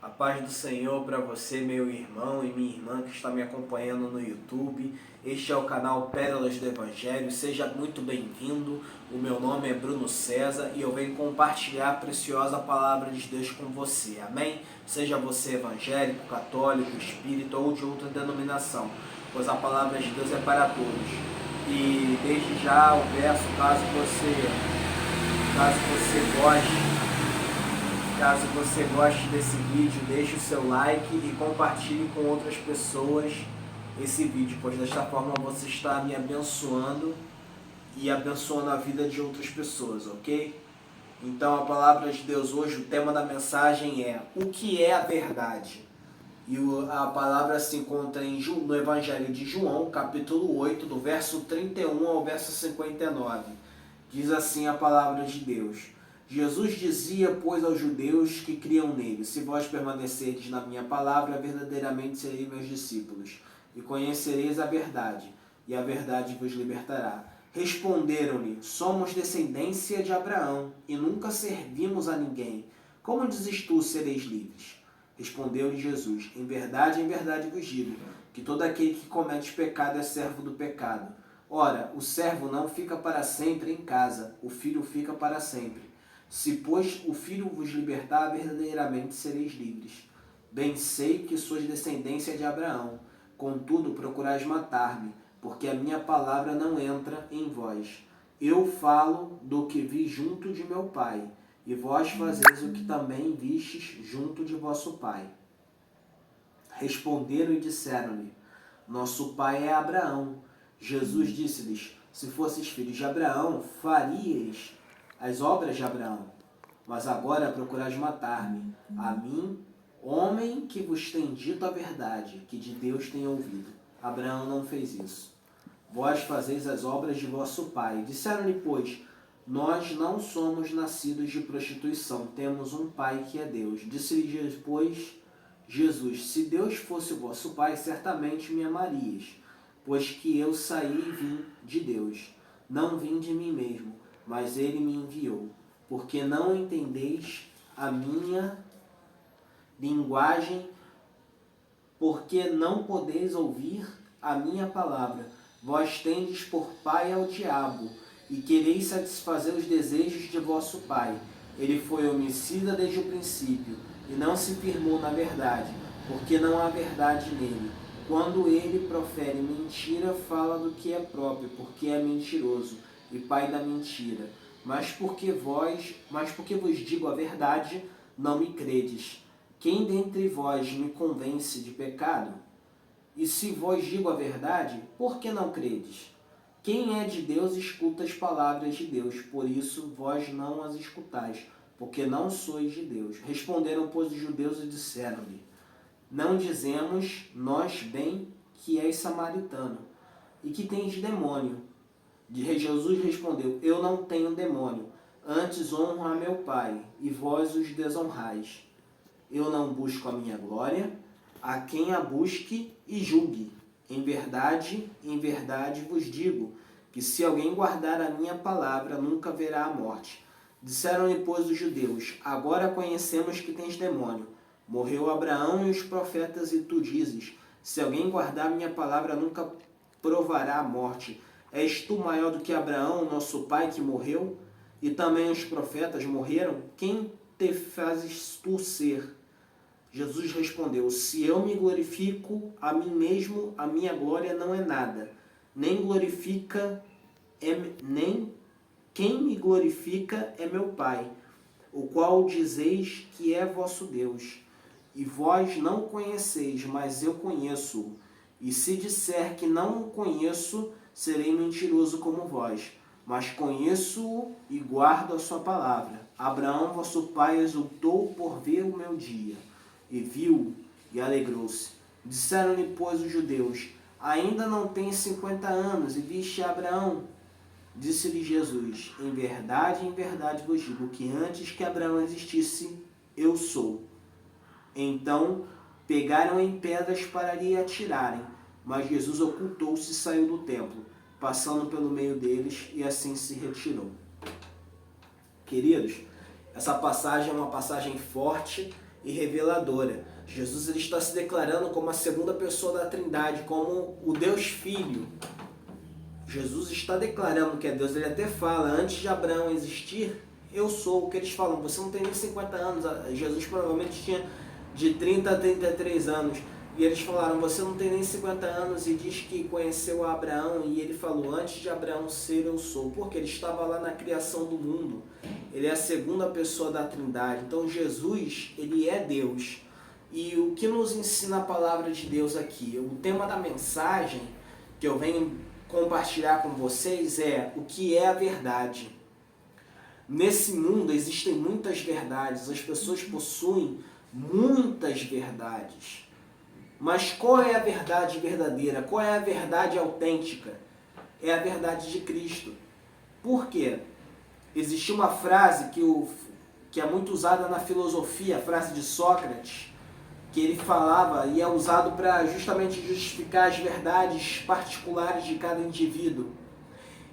A paz do Senhor para você, meu irmão e minha irmã que está me acompanhando no YouTube. Este é o canal Pérolas do Evangelho. Seja muito bem-vindo. O meu nome é Bruno César e eu venho compartilhar a preciosa palavra de Deus com você. Amém? Seja você evangélico, católico, espírita ou de outra denominação, pois a palavra de Deus é para todos. E desde já o verso, caso você goste desse vídeo, deixe o seu like e compartilhe com outras pessoas esse vídeo, pois desta forma você está me abençoando e abençoando a vida de outras pessoas, ok? Então a palavra de Deus hoje, o tema da mensagem é: o que é a verdade? E a palavra se encontra no Evangelho de João, capítulo 8, do verso 31 ao verso 59. Diz assim a palavra de Deus: Jesus dizia, pois, aos judeus que criam nele: se vós permanecerdes na minha palavra, verdadeiramente sereis meus discípulos, e conhecereis a verdade, e a verdade vos libertará. Responderam-lhe: somos descendência de Abraão, e nunca servimos a ninguém. Como dizes tu, sereis livres? Respondeu-lhe Jesus: em verdade vos digo, que todo aquele que comete pecado é servo do pecado. Ora, o servo não fica para sempre em casa, o filho fica para sempre. Se, pois, o filho vos libertar, verdadeiramente sereis livres. Bem sei que sois descendência de Abraão, contudo procurais matar-me, porque a minha palavra não entra em vós. Eu falo do que vi junto de meu pai, e vós fazeis o que também vistes junto de vosso pai. Responderam e disseram-lhe: nosso pai é Abraão. Jesus disse-lhes: se fosseis filhos de Abraão, faríeis as obras de Abraão. Mas agora procurais matar-me, a mim, homem que vos tem dito a verdade, que de Deus tem ouvido. Abraão não fez isso. Vós fazeis as obras de vosso pai. Disseram-lhe, pois: nós não somos nascidos de prostituição, temos um pai que é Deus. Disse-lhe, pois, Jesus: se Deus fosse o vosso pai, certamente me amarias, pois que eu saí e vim de Deus. Não vim de mim mesmo, mas ele me enviou. Porque não entendeis a minha linguagem, porque não podeis ouvir a minha palavra. Vós tendes por pai ao diabo, e quereis satisfazer os desejos de vosso pai. Ele foi homicida desde o princípio, e não se firmou na verdade, porque não há verdade nele. Quando ele profere mentira, fala do que é próprio, porque é mentiroso e pai da mentira. Mas porque vos digo a verdade, não me credes. Quem dentre vós me convence de pecado? E se vos digo a verdade, por que não credes? Quem é de Deus escuta as palavras de Deus, por isso vós não as escutais, porque não sois de Deus. Responderam, pois, os judeus e disseram-lhe: não dizemos nós bem que és samaritano, e que tens demônio. Jesus respondeu: eu não tenho demônio, antes honro a meu Pai, e vós os desonrais. Eu não busco a minha glória, a quem a busque e julgue. Em verdade vos digo, que se alguém guardar a minha palavra, nunca verá a morte. Disseram-lhe, pois, os judeus: agora conhecemos que tens demônio. Morreu Abraão e os profetas, e tu dizes: se alguém guardar a minha palavra, nunca provará a morte. És tu maior do que Abraão, nosso pai, que morreu? E também os profetas morreram? Quem te fazes tu ser? Jesus respondeu: se eu me glorifico a mim mesmo, a minha glória não é nada. Nem quem me glorifica é meu Pai, o qual dizeis que é vosso Deus. E vós não o conheceis, mas eu conheço-o. E se disser que não o conheço, serei mentiroso como vós. Mas conheço-o e guardo a sua palavra. Abraão, vosso pai, exultou por ver o meu dia, e viu e alegrou-se. Disseram-lhe, pois, os judeus: ainda não tens 50 anos, e viste Abraão? Disse-lhe Jesus: em verdade vos digo, que antes que Abraão existisse, eu sou. Então pegaram em pedras para lhe atirarem, mas Jesus ocultou-se e saiu do templo, passando pelo meio deles, e assim se retirou. Queridos, essa passagem é uma passagem forte, e reveladora. Jesus ele está se declarando como a segunda pessoa da Trindade, como o Deus Filho. Jesus está declarando que é Deus. Ele até fala, antes de Abraão existir, eu sou. O que eles falam? Você não tem nem 50 anos. Jesus provavelmente tinha de 30 a 33 anos. E eles falaram, você não tem nem 50 anos e diz que conheceu Abraão. E ele falou, antes de Abraão ser, eu sou. Porque ele estava lá na criação do mundo. Ele é a segunda pessoa da Trindade. Então Jesus, ele é Deus. E o que nos ensina a palavra de Deus aqui? O tema da mensagem que eu venho compartilhar com vocês é o que é a verdade. Nesse mundo existem muitas verdades, as pessoas possuem muitas verdades. Mas qual é a verdade verdadeira? Qual é a verdade autêntica? É a verdade de Cristo. Por quê? Existe uma frase que é muito usada na filosofia, a frase de Sócrates, que ele falava e é usado para justamente justificar as verdades particulares de cada indivíduo.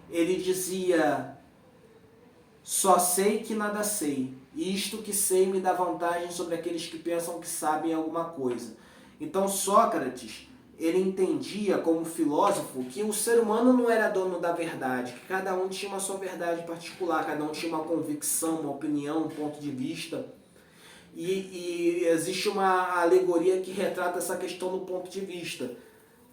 Ele dizia, só sei que nada sei, e isto que sei me dá vantagem sobre aqueles que pensam que sabem alguma coisa. Então Sócrates, ele entendia como filósofo que o ser humano não era dono da verdade, que cada um tinha uma sua verdade particular, cada um tinha uma convicção, uma opinião, um ponto de vista. E existe uma alegoria que retrata essa questão do ponto de vista,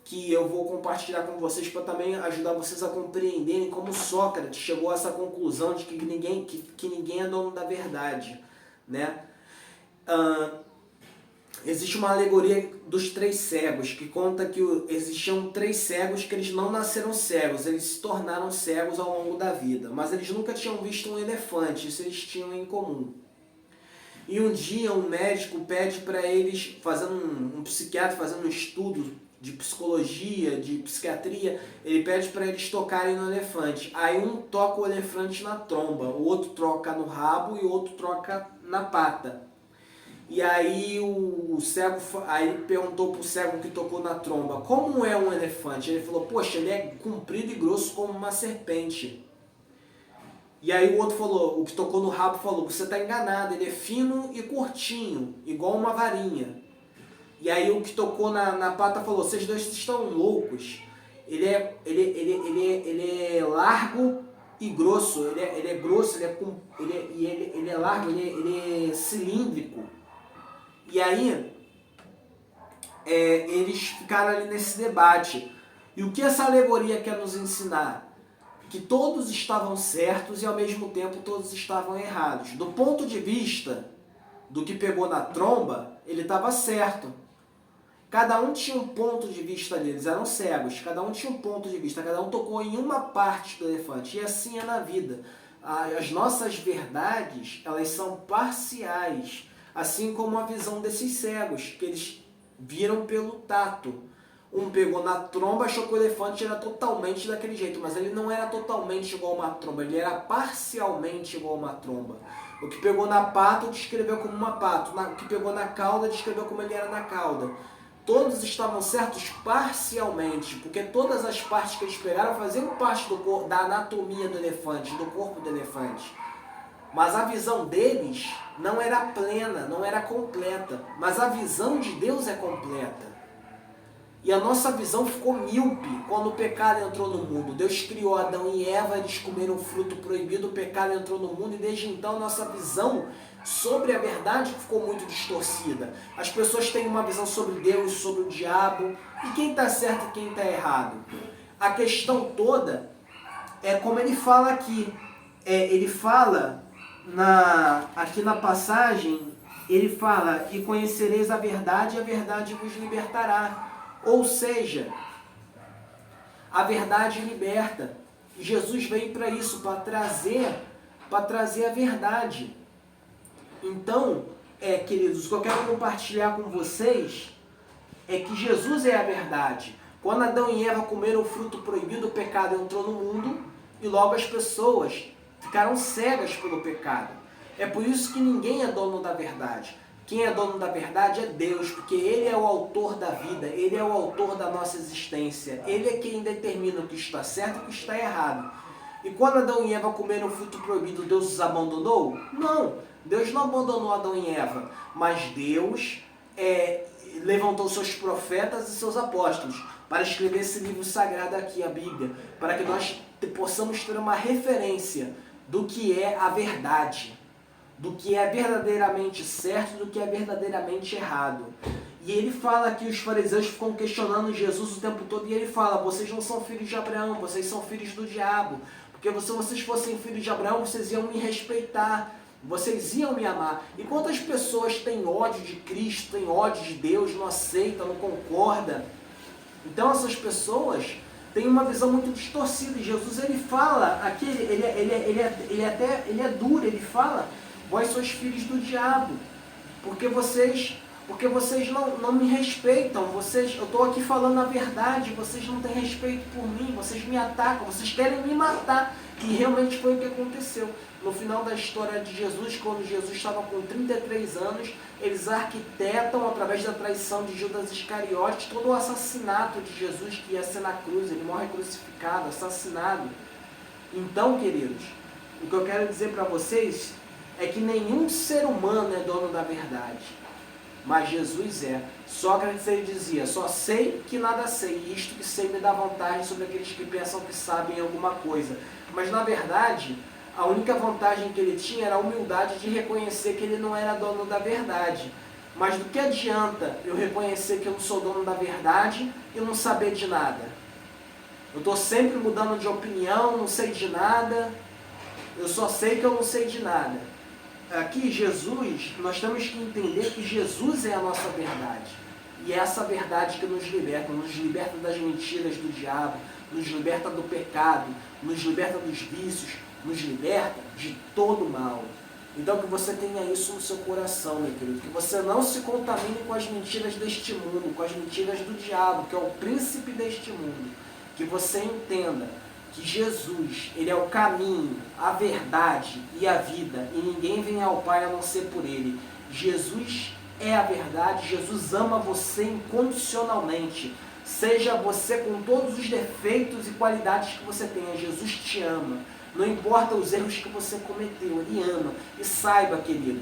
que eu vou compartilhar com vocês para também ajudar vocês a compreenderem como Sócrates chegou a essa conclusão de que ninguém é dono da verdade, né? Existe uma alegoria dos 3 cegos, que conta que existiam 3 cegos que eles não nasceram cegos, eles se tornaram cegos ao longo da vida, mas eles nunca tinham visto um elefante, isso eles tinham em comum. E um dia um médico pede para eles, um psiquiatra fazendo um estudo de psicologia, de psiquiatria, ele pede para eles tocarem no elefante. Aí um toca o elefante na tromba, o outro troca no rabo e o outro troca na pata. E aí o cego, aí ele perguntou pro cego que tocou na tromba, como é um elefante? Ele falou, poxa, ele é comprido e grosso como uma serpente. E aí o outro falou, o que tocou no rabo falou, você está enganado, ele é fino e curtinho, igual uma varinha. E aí o que tocou na pata falou, vocês dois estão loucos. Ele é largo e grosso, ele é grosso, ele é largo, ele é cilíndrico. E aí eles ficaram ali nesse debate. E o que essa alegoria quer nos ensinar? Que todos estavam certos e ao mesmo tempo todos estavam errados. Do ponto de vista do que pegou na tromba, ele estava certo. Cada um tinha um ponto de vista ali, eles eram cegos, cada um tinha um ponto de vista, cada um tocou em uma parte do elefante. E assim é na vida. As nossas verdades, elas são parciais, assim como a visão desses cegos, que eles viram pelo tato. Um pegou na tromba, achou que o elefante era totalmente daquele jeito, mas ele não era totalmente igual a uma tromba, ele era parcialmente igual a uma tromba. O que pegou na pata, descreveu como uma pata. O que pegou na cauda, descreveu como ele era na cauda. Todos estavam certos parcialmente, porque todas as partes que eles pegaram faziam parte da anatomia do elefante, do corpo do elefante. Mas a visão deles não era plena, não era completa. Mas a visão de Deus é completa. E a nossa visão ficou míope quando o pecado entrou no mundo. Deus criou Adão e Eva, eles comeram o fruto proibido, o pecado entrou no mundo e desde então nossa visão sobre a verdade ficou muito distorcida. As pessoas têm uma visão sobre Deus, sobre o diabo, e quem está certo e quem está errado. A questão toda é como ele fala aqui. Ele fala aqui na passagem, ele fala, e conhecereis a verdade e a verdade vos libertará. Ou seja, a verdade liberta. E Jesus veio para isso, para trazer a verdade. Então, queridos, o que eu quero compartilhar com vocês é que Jesus é a verdade. Quando Adão e Eva comeram o fruto proibido, o pecado entrou no mundo e logo as pessoas ficaram cegas pelo pecado. É por isso que ninguém é dono da verdade. Quem é dono da verdade é Deus, porque Ele é o autor da vida, Ele é o autor da nossa existência. Ele é quem determina o que está certo e o que está errado. E quando Adão e Eva comeram o fruto proibido, Deus os abandonou? Não. Deus não abandonou Adão e Eva, mas Deus levantou seus profetas e seus apóstolos para escrever esse livro sagrado aqui, a Bíblia, para que nós possamos ter uma referência do que é a verdade, do que é verdadeiramente certo, do que é verdadeiramente errado. E ele fala que os fariseus ficam questionando Jesus o tempo todo, e ele fala: vocês não são filhos de Abraão, vocês são filhos do diabo, porque se vocês fossem filhos de Abraão, vocês iam me respeitar, vocês iam me amar. E quantas pessoas têm ódio de Cristo, têm ódio de Deus, não aceitam, não concordam? Então essas pessoas têm uma visão muito distorcida. E Jesus, ele fala, aqui ele é duro, ele fala: vós sois filhos do diabo, porque vocês não me respeitam, eu estou aqui falando a verdade, vocês não têm respeito por mim, vocês me atacam, vocês querem me matar. E realmente foi o que aconteceu. No final da história de Jesus, quando Jesus estava com 33 anos, eles arquitetam, através da traição de Judas Iscariotes, todo o assassinato de Jesus, que ia ser na cruz. Ele morre crucificado, assassinado. Então, queridos, o que eu quero dizer para vocês é que nenhum ser humano é dono da verdade, mas Jesus é. Sócrates, ele dizia: só sei que nada sei, e isto que sei me dá vantagem sobre aqueles que pensam que sabem alguma coisa. Mas na verdade, a única vantagem que ele tinha era a humildade de reconhecer que ele não era dono da verdade. Mas do que adianta eu reconhecer que eu não sou dono da verdade e não saber de nada? Eu estou sempre mudando de opinião, não sei de nada, eu só sei que eu não sei de nada. Aqui, Jesus, nós temos que entender que Jesus é a nossa verdade. E é essa verdade que nos liberta das mentiras do diabo, nos liberta do pecado, nos liberta dos vícios, nos liberta de todo mal. Então que você tenha isso no seu coração, meu querido, que você não se contamine com as mentiras deste mundo, com as mentiras do diabo, que é o príncipe deste mundo. Que você entenda que Jesus, ele é o caminho, a verdade e a vida, e ninguém vem ao Pai a não ser por ele. Jesus é a verdade, Jesus ama você incondicionalmente. Seja você com todos os defeitos e qualidades que você tenha, Jesus te ama. Não importa os erros que você cometeu, ele ama. E saiba, querido,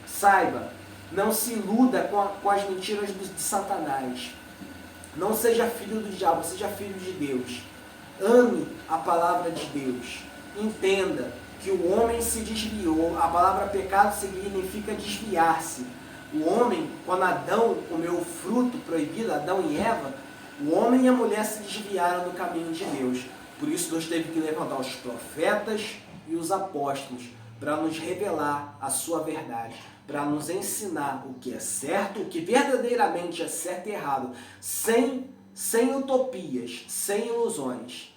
saiba, não se iluda com as mentiras de Satanás. Não seja filho do diabo, seja filho de Deus. Ame a palavra de Deus. Entenda que o homem se desviou. A palavra pecado significa desviar-se. O homem, quando Adão comeu o fruto proibido, Adão e Eva, o homem e a mulher se desviaram do caminho de Deus. Por isso Deus teve que levantar os profetas e os apóstolos para nos revelar a sua verdade, para nos ensinar o que é certo, o que verdadeiramente é certo e errado, sem utopias, sem ilusões.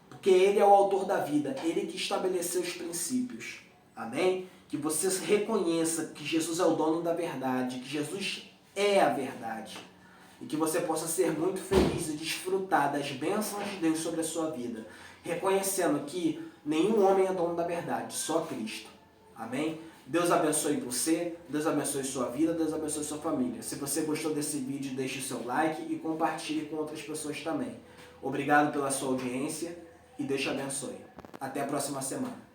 Porque Ele é o autor da vida, Ele que estabeleceu os princípios. Amém? Que você reconheça que Jesus é o dono da verdade, que Jesus é a verdade. E que você possa ser muito feliz e desfrutar das bênçãos de Deus sobre a sua vida, reconhecendo que nenhum homem é dono da verdade, só Cristo. Amém? Deus abençoe você, Deus abençoe sua vida, Deus abençoe sua família. Se você gostou desse vídeo, deixe o seu like e compartilhe com outras pessoas também. Obrigado pela sua audiência e Deus te abençoe. Até a próxima semana.